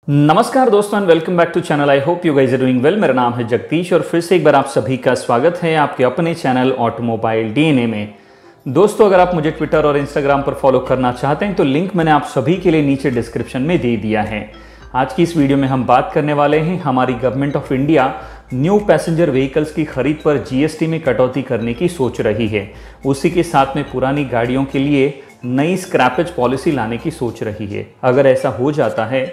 नमस्कार दोस्तों and welcome back to channel. I hope you guys are doing well. मेरा नाम है जगदीश और फिर से एक बार आप सभी का स्वागत है आपके अपने चैनल ऑटोमोबाइल डीएनए में। दोस्तों अगर आप मुझे ट्विटर और इंस्टाग्राम पर फॉलो करना चाहते हैं तो लिंक मैंने आप सभी के लिए नीचे डिस्क्रिप्शन में दे दिया है। आज की इस वीडियो में हम बात करने वाले हैं हमारी government of India new passenger vehicles की खरीद पर जीएसटी में कटौती करने की सोच रही है। उसी के साथ में पुरानी गाड़ियों के लिए नई स्क्रैपेज पॉलिसी लाने की सोच रही है। अगर ऐसा हो जाता है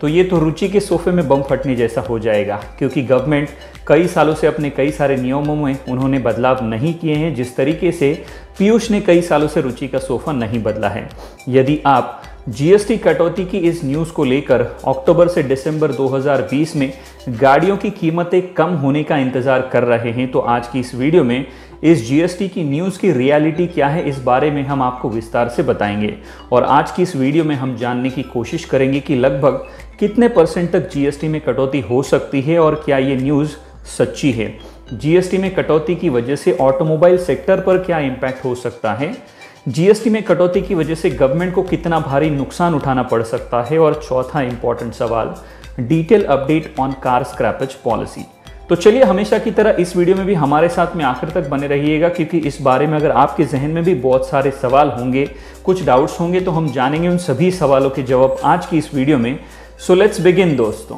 तो ये तो रुचि के सोफे में बम फटने जैसा हो जाएगा, क्योंकि गवर्नमेंट कई सालों से अपने कई सारे नियमों में उन्होंने बदलाव नहीं किए हैं। जिस तरीके से पीयूष ने कई सालों से रुचि का सोफा नहीं बदला है। यदि आप जीएसटी कटौती की इस न्यूज़ को लेकर अक्टूबर से दिसंबर 2020 में गाड़ियों की कीमतें कम होने का इंतज़ार कर रहे हैं तो आज की इस वीडियो में इस जीएसटी की न्यूज़ की रियलिटी क्या है इस बारे में हम आपको विस्तार से बताएंगे। और आज की इस वीडियो में हम जानने की कोशिश करेंगे कि लगभग कितने % तक जीएसटी में कटौती हो सकती है और क्या ये न्यूज़ सच्ची है। जीएसटी में कटौती की वजह से ऑटोमोबाइल सेक्टर पर क्या इम्पैक्ट हो सकता है, जीएसटी में कटौती की वजह से गवर्नमेंट को कितना भारी नुकसान उठाना पड़ सकता है, और चौथा इंपॉर्टेंट सवाल, detail update on car scrappage policy. तो चलिए हमेशा की तरह इस वीडियो में भी हमारे साथ में आखिर तक बने रहिएगा, क्योंकि इस बारे में अगर आपके जहन में भी बहुत सारे सवाल होंगे, कुछ डाउट्स होंगे, तो हम जानेंगे उन सभी सवालों के जवाब आज की इस वीडियो में। सो लेट्स बिगिन दोस्तों।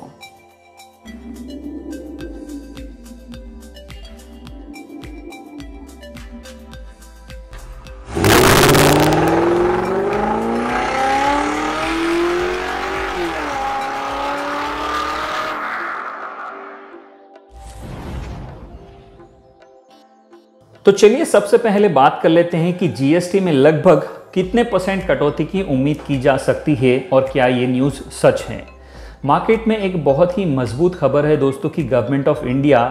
तो चलिए सबसे पहले बात कर लेते हैं कि जीएसटी में लगभग कितने % कटौती की उम्मीद की जा सकती है और क्या ये न्यूज़ सच है। मार्केट में एक बहुत ही मजबूत खबर है दोस्तों कि government of India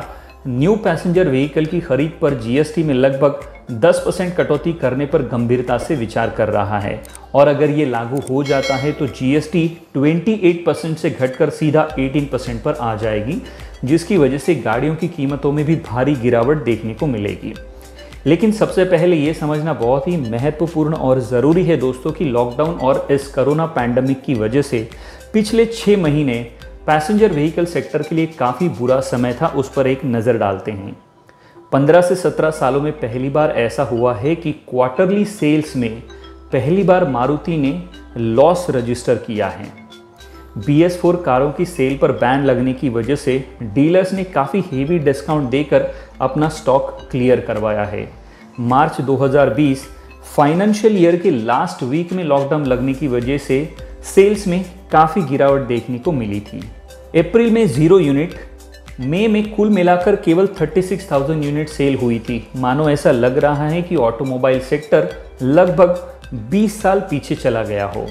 new passenger vehicle की खरीद पर जीएसटी में लगभग 10% कटौती करने पर गंभीरता से विचार कर रहा है। और अगर ये लागू हो जाता है तो जीएसटी 28% से घटकर सीधा 18% पर आ जाएगी, जिसकी वजह से गाड़ियों की कीमतों में भी भारी गिरावट देखने को मिलेगी। लेकिन सबसे पहले ये समझना बहुत ही महत्वपूर्ण और ज़रूरी है दोस्तों कि लॉकडाउन और इस कोरोना पैंडमिक की वजह से पिछले 6 महीने पैसेंजर व्हीकल सेक्टर के लिए काफ़ी बुरा समय था। उस पर एक नज़र डालते हैं। 15 से 17 सालों में पहली बार ऐसा हुआ है कि क्वार्टरली सेल्स में पहली बार मारुति ने लॉस रजिस्टर किया है। BS4 कारों की सेल पर बैन लगने की वजह से डीलर्स ने काफ़ी हेवी डिस्काउंट देकर अपना स्टॉक क्लियर करवाया है। मार्च 2020 फाइनेंशियल ईयर के लास्ट वीक में लॉकडाउन लगने की वजह से सेल्स में काफ़ी गिरावट देखने को मिली थी। अप्रैल में 0 यूनिट, मई में कुल मिलाकर केवल 36,000 यूनिट सेल हुई थी। मानो ऐसा लग रहा है कि ऑटोमोबाइल सेक्टर लगभग 20 साल पीछे चला गया हो।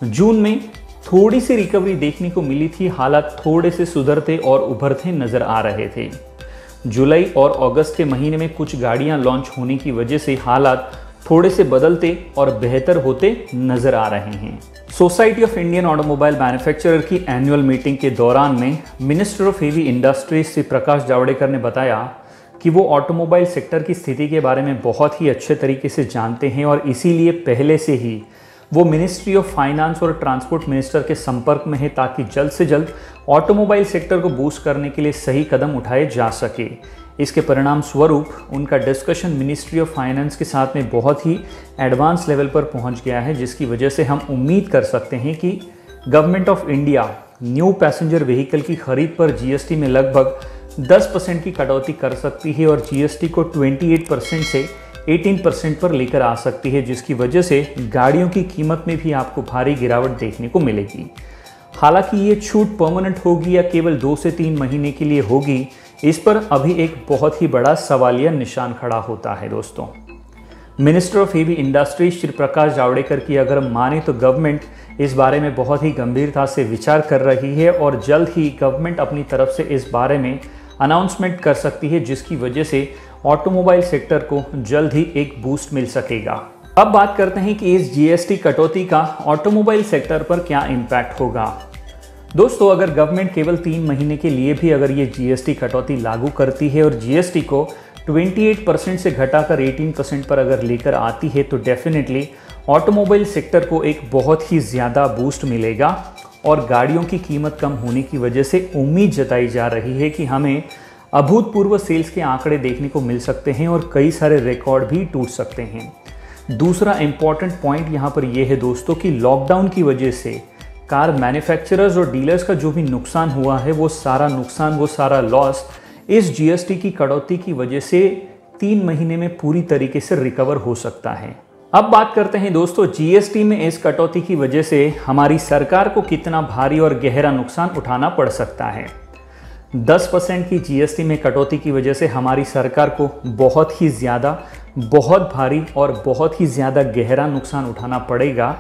जून में थोड़ी सी रिकवरी देखने को मिली थी, हालात थोड़े से सुधरते और उभरते नजर आ रहे थे। जुलाई और अगस्त के महीने में कुछ गाड़ियां लॉन्च होने की वजह से हालात थोड़े से बदलते और बेहतर होते नजर आ रहे हैं। Society of Indian automobile manufacturer की एनुअल मीटिंग के दौरान में minister of heavy industries Shri Prakash Javadekar ने बताया कि वो ऑटोमोबाइल सेक्टर की स्थिति के बारे में बहुत ही अच्छे तरीके से जानते हैं और इसीलिए पहले से ही वो मिनिस्ट्री ऑफ फाइनेंस और ट्रांसपोर्ट मिनिस्टर के संपर्क में है, ताकि जल्द से जल्द ऑटोमोबाइल सेक्टर को बूस्ट करने के लिए सही कदम उठाए जा सके। इसके परिणाम स्वरूप उनका डिस्कशन मिनिस्ट्री ऑफ फाइनेंस के साथ में बहुत ही एडवांस लेवल पर पहुंच गया है, जिसकी वजह से हम उम्मीद कर सकते हैं कि government of India new passenger vehicle की खरीद पर जीएसटी में लगभग 10% की कटौती कर सकती है और जीएसटी को 28% से 18% पर लेकर आ सकती है, जिसकी वजह से गाड़ियों की कीमत में भी आपको भारी गिरावट देखने को मिलेगी। हालांकि ये छूट परमानेंट होगी या केवल 2 से 3 महीने के लिए होगी, इस पर अभी एक बहुत ही बड़ा सवालिया निशान खड़ा होता है दोस्तों। Minister of heavy industries Shri Prakash Javadekar की अगर माने तो गवर्नमेंट इस बारे में बहुत ही गंभीरता से विचार कर रही है और जल्द ही गवर्नमेंट अपनी तरफ से इस बारे में अनाउंसमेंट कर सकती है, जिसकी वजह से ऑटोमोबाइल सेक्टर को जल्द ही एक बूस्ट मिल सकेगा। अब बात करते हैं कि इस जीएसटी कटौती का ऑटोमोबाइल सेक्टर पर क्या इम्पैक्ट होगा। दोस्तों अगर गवर्नमेंट केवल 3 महीने के लिए भी अगर ये जीएसटी कटौती लागू करती है और जीएसटी को 28% से घटाकर 18% पर अगर लेकर आती है तो डेफिनेटली ऑटोमोबाइल सेक्टर को एक बहुत ही ज़्यादा बूस्ट मिलेगा और गाड़ियों की कीमत कम होने की वजह से उम्मीद जताई जा रही है कि हमें अभूतपूर्व सेल्स के आंकड़े देखने को मिल सकते हैं और कई सारे रिकॉर्ड भी टूट सकते हैं। दूसरा इंपॉर्टेंट पॉइंट यहाँ पर यह है दोस्तों कि लॉकडाउन की वजह से कार मैन्युफैक्चरर्स और डीलर्स का जो भी नुकसान हुआ है वो सारा लॉस इस जीएसटी की कटौती की वजह से 3 महीने में पूरी तरीके से रिकवर हो सकता है। अब बात करते हैं दोस्तों जीएसटी में इस कटौती की वजह से हमारी सरकार को कितना भारी और गहरा नुकसान उठाना पड़ सकता है। 10% की जीएसटी में कटौती की वजह से हमारी सरकार को बहुत ही ज़्यादा, बहुत भारी और बहुत ही ज़्यादा गहरा नुकसान उठाना पड़ेगा,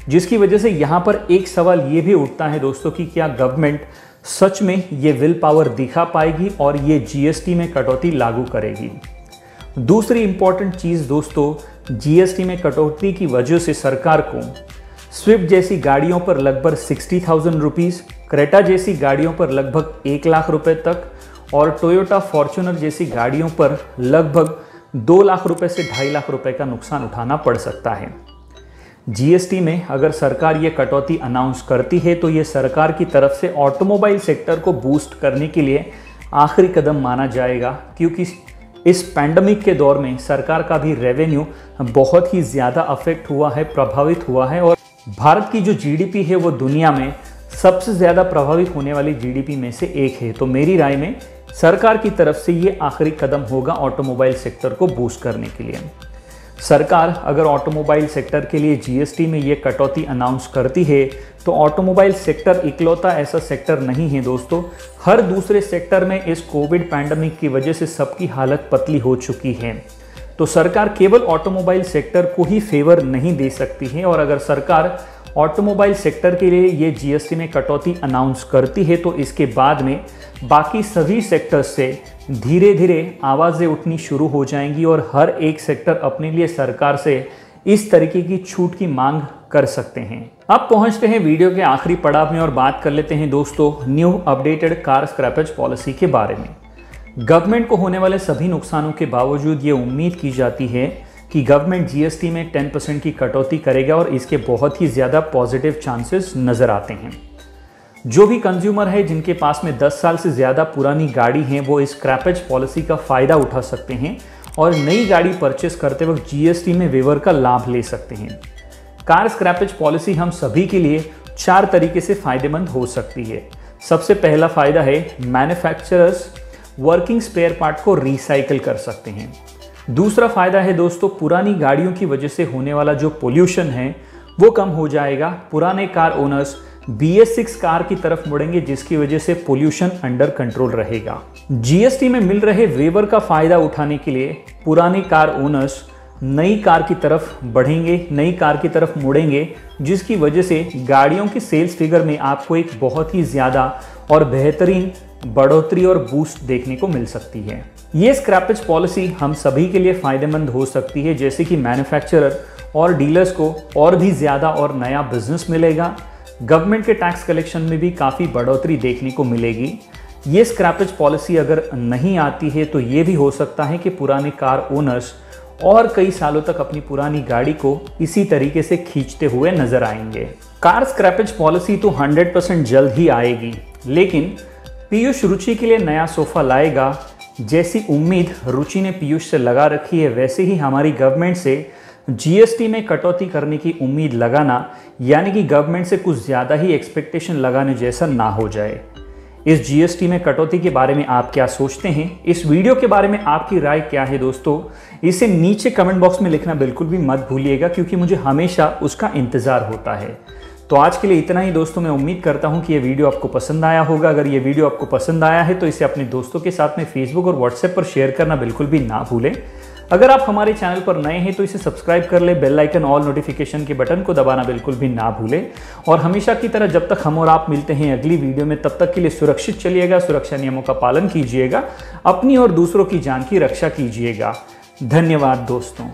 जिसकी वजह से यहाँ पर एक सवाल ये भी उठता है दोस्तों कि क्या गवर्नमेंट सच में ये विल पावर दिखा पाएगी और ये जीएसटी में कटौती लागू करेगी। दूसरी इंपॉर्टेंट चीज़ दोस्तों, जीएसटी में कटौती की वजह से सरकार को स्विफ्ट जैसी गाड़ियों पर लगभग 60,000 रुपीज़, क्रेटा जैसी गाड़ियों पर लगभग 1 लाख रुपए तक और टोयोटा फॉर्च्यूनर जैसी गाड़ियों पर लगभग 2 लाख रुपए से 2.5 लाख रुपए का नुकसान उठाना पड़ सकता है। जीएसटी में अगर सरकार ये कटौती अनाउंस करती है तो ये सरकार की तरफ से ऑटोमोबाइल सेक्टर को बूस्ट करने के लिए आखिरी कदम माना जाएगा, क्योंकि इस पैंडमिक के दौर में सरकार का भी रेवेन्यू बहुत ही ज़्यादा अफेक्ट हुआ है, प्रभावित हुआ है और भारत की जो जीडीपी है वो दुनिया में सबसे ज़्यादा प्रभावित होने वाली जीडीपी में से एक है। तो मेरी राय में सरकार की तरफ से ये आखिरी कदम होगा ऑटोमोबाइल सेक्टर को बूस्ट करने के लिए। सरकार अगर ऑटोमोबाइल सेक्टर के लिए जीएसटी में ये कटौती अनाउंस करती है तो ऑटोमोबाइल सेक्टर इकलौता ऐसा सेक्टर नहीं है दोस्तों, हर दूसरे सेक्टर में इस कोविड पैंडमिक की वजह से सबकी हालत पतली हो चुकी है। तो सरकार केवल ऑटोमोबाइल सेक्टर को ही फेवर नहीं दे सकती है और अगर सरकार ऑटोमोबाइल सेक्टर के लिए ये जीएसटी में कटौती अनाउंस करती है तो इसके बाद में बाकी सभी सेक्टर्स से धीरे धीरे आवाज़ें उठनी शुरू हो जाएंगी और हर एक सेक्टर अपने लिए सरकार से इस तरीके की छूट की मांग कर सकते हैं। अब पहुंचते हैं वीडियो के आखिरी पड़ाव में और बात कर लेते हैं दोस्तों new updated car scrappage policy के बारे में। गवर्नमेंट को होने वाले सभी नुकसानों के बावजूद ये उम्मीद की जाती है कि गवर्नमेंट जीएसटी में 10% की कटौती करेगा और इसके बहुत ही ज़्यादा पॉजिटिव चांसेस नज़र आते हैं। जो भी कंज्यूमर है जिनके पास में 10 साल से ज़्यादा पुरानी गाड़ी है वो इस स्क्रैपेज पॉलिसी का फ़ायदा उठा सकते हैं और नई गाड़ी परचेस करते वक्त जीएसटी में वेवर का लाभ ले सकते हैं। कार स्क्रैपेज पॉलिसी हम सभी के लिए 4 तरीके से फ़ायदेमंद हो सकती है। सबसे पहला फ़ायदा है मैन्युफैक्चरर्स वर्किंग स्पेयर पार्ट को रिसाइकिल कर सकते हैं। दूसरा फ़ायदा है दोस्तों पुरानी गाड़ियों की वजह से होने वाला जो पोल्यूशन है वो कम हो जाएगा। पुराने कार ओनर्स BS6 कार की तरफ मुड़ेंगे जिसकी वजह से पोल्यूशन अंडर कंट्रोल रहेगा। जीएसटी में मिल रहे वेवर का फ़ायदा उठाने के लिए पुराने कार ओनर्स नई कार की तरफ बढ़ेंगे, नई कार की तरफ मुड़ेंगे, जिसकी वजह से गाड़ियों की सेल्स फिगर में आपको एक बहुत ही ज़्यादा और बेहतरीन बढ़ोतरी और बूस्ट देखने को मिल सकती है। ये स्क्रैपेज पॉलिसी हम सभी के लिए फ़ायदेमंद हो सकती है, जैसे कि मैन्युफैक्चरर और डीलर्स को और भी ज़्यादा और नया बिजनेस मिलेगा। गवर्नमेंट के टैक्स कलेक्शन में भी काफ़ी बढ़ोतरी देखने को मिलेगी। ये स्क्रैपेज पॉलिसी अगर नहीं आती है तो ये भी हो सकता है कि पुराने कार ओनर्स और कई सालों तक अपनी पुरानी गाड़ी को इसी तरीके से खींचते हुए नजर आएंगे। कार स्क्रैपेज पॉलिसी तो 100% जल्द ही आएगी, लेकिन पीयूष रुचि के लिए नया सोफा लाएगा। जैसी उम्मीद रुचि ने पीयूष से लगा रखी है वैसे ही हमारी गवर्नमेंट से जीएसटी में कटौती करने की उम्मीद लगाना, यानी कि गवर्नमेंट से कुछ ज़्यादा ही एक्सपेक्टेशन लगाने जैसा ना हो जाए। इस जीएसटी में कटौती के बारे में आप क्या सोचते हैं? इस वीडियो के बारे में आपकी राय क्या है दोस्तों? इसे नीचे कमेंट बॉक्स में लिखना बिल्कुल भी मत भूलिएगा, क्योंकि मुझे हमेशा उसका इंतज़ार होता है। तो आज के लिए इतना ही दोस्तों। मैं उम्मीद करता हूं कि ये वीडियो आपको पसंद आया होगा। अगर ये वीडियो आपको पसंद आया है तो इसे अपने दोस्तों के साथ में फेसबुक और व्हाट्सएप पर शेयर करना बिल्कुल भी ना भूलें। अगर आप हमारे चैनल पर नए हैं तो इसे सब्सक्राइब कर ले, बेल आइकन ऑल नोटिफिकेशन के बटन को दबाना बिल्कुल भी ना भूलें। और हमेशा की तरह जब तक हम और आप मिलते हैं अगली वीडियो में, तब तक के लिए सुरक्षित चलिएगा, सुरक्षा नियमों का पालन कीजिएगा, अपनी और दूसरों की जान की रक्षा कीजिएगा। धन्यवाद दोस्तों।